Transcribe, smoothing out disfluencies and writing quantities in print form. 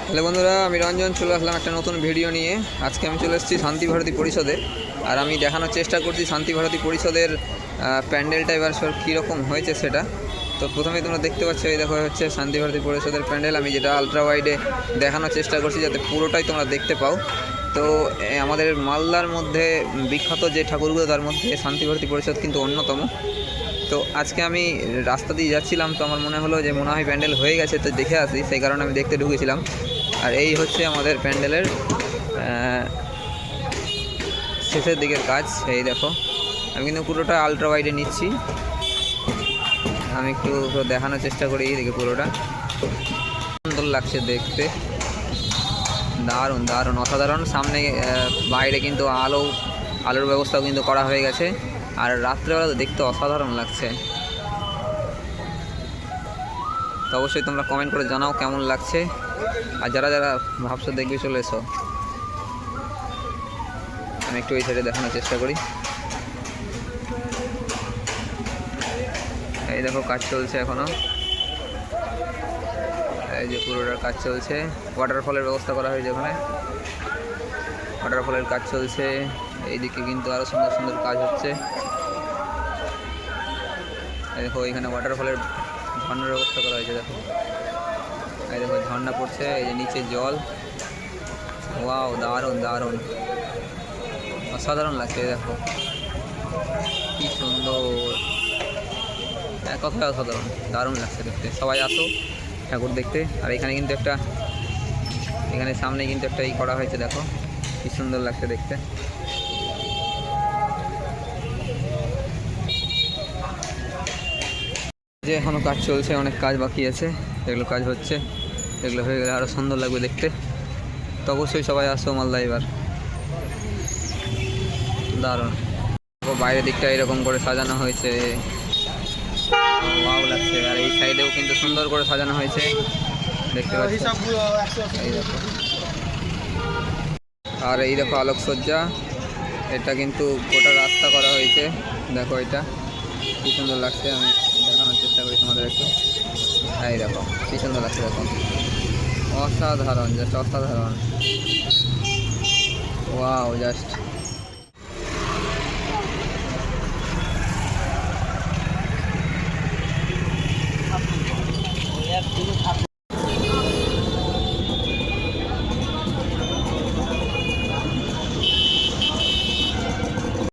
Hello বন্ধুরা, আমি রঞ্জন চলে আসলাম একটা নতুন ভিডিও নিয়ে। আজকে আমি চলে এসেছি শান্তি ভারতী পরিষদে। আর আমি দেখানোর চেষ্টা করছি শান্তি ভারতী পরিষদের প্যান্ডেলটা এবার কীরকম হয়েছে সেটা। তো প্রথমেই তোমরা দেখতে পাচ্ছ, এই দেখো হচ্ছে শান্তি ভারতী পরিষদের প্যান্ডেল। আমি যেটা আলট্রা ওয়াইডে দেখানোর চেষ্টা করছি যাতে পুরোটাই তোমরা দেখতে পাও। তো আমাদের মালদার মধ্যে বিখ্যাত যে ঠাকুরগুলো তার মধ্যে শান্তি ভারতী পরিষদ কিন্তু অন্যতম। তো আজকে আমি রাস্তা দিয়ে যাচ্ছিলাম, তো আমার মনে হলো যে মনে হয় প্যান্ডেল হয়ে গেছে, তো দেখে আসি, সেই কারণে আমি দেখতে ঢুকেছিলাম। আর এই হচ্ছে আমাদের প্যান্ডেলের শেষের দিকের কাজ। এই দেখো, আমি কিন্তু পুরোটা আলট্রা ওয়াইডে নিচ্ছি। আমি একটু দেখানোর চেষ্টা করি। দেখে পুরোটা সুন্দর লাগছে দেখতে, দারুণ দারুণ অসাধারণ। সামনে বাইরে কিন্তু আলোর ব্যবস্থাও কিন্তু করা হয়ে গেছে। আর রাত্রেবেলা তো দেখতে অসাধারণ লাগছে। তো অবশ্যই তোমরা কমেন্ট করে জানাও কেমন লাগছে। আর যারা যারা ভাবছো দেখবে, চলে এসো। আমি একটু এই সাইডে দেখানোর চেষ্টা করি। এই দেখো, কাজ চলছে এখনও। এই যে পুরোটার কাজ চলছে। ওয়াটারফলের ব্যবস্থা করা হয়েছে ওখানে, ওয়াটারফলের কাজ চলছে। এইদিকে কিন্তু আরও সুন্দর সুন্দর কাজ হচ্ছে। দেখো, এইখানে ওয়াটারফলের ঝর্ণার ব্যবস্থা করা হয়েছে। দেখো, এই দেখো ঝর্ণা পড়ছে, এই যে নিচে জল। ওয়াও, দারুণ দারুণ অসাধারণ লাগছে। দেখো কি সুন্দর, এক কথায় অসাধারণ, দারুণ লাগছে দেখতে। সবাই আসো ঠাকুর দেখতে। আর এখানে কিন্তু এখানে সামনে কিন্তু একটা করা হয়েছে। দেখো কি সুন্দর লাগছে দেখতে। যে এখনও কাজ চলছে, অনেক কাজ বাকি আছে। এগুলো কাজ হচ্ছে, এগুলো হয়ে গেলে আরও সুন্দর লাগবে দেখতে। তো অবশ্যই সবাই আসো মালদা এবার। দারুণ, বাইরের দিকটা এরকম করে সাজানো হয়েছে, ওয়াও লাগছে। আর এই সাইডেও কিন্তু সুন্দর করে সাজানো হয়েছে, দেখতে পাচ্ছি। এই দেখো, আর এই দেখো আলোকসজ্জা। এটা কিন্তু গোটা রাস্তা করা হয়েছে। দেখো এটা কি সুন্দর লাগছে, আমি দেখানোর চেষ্টা করি তোমাদের একটু। এই দেখো কি সুন্দর লাগছে, দেখো অসাধারণ, জাস্ট অসাধারণ। Wow, just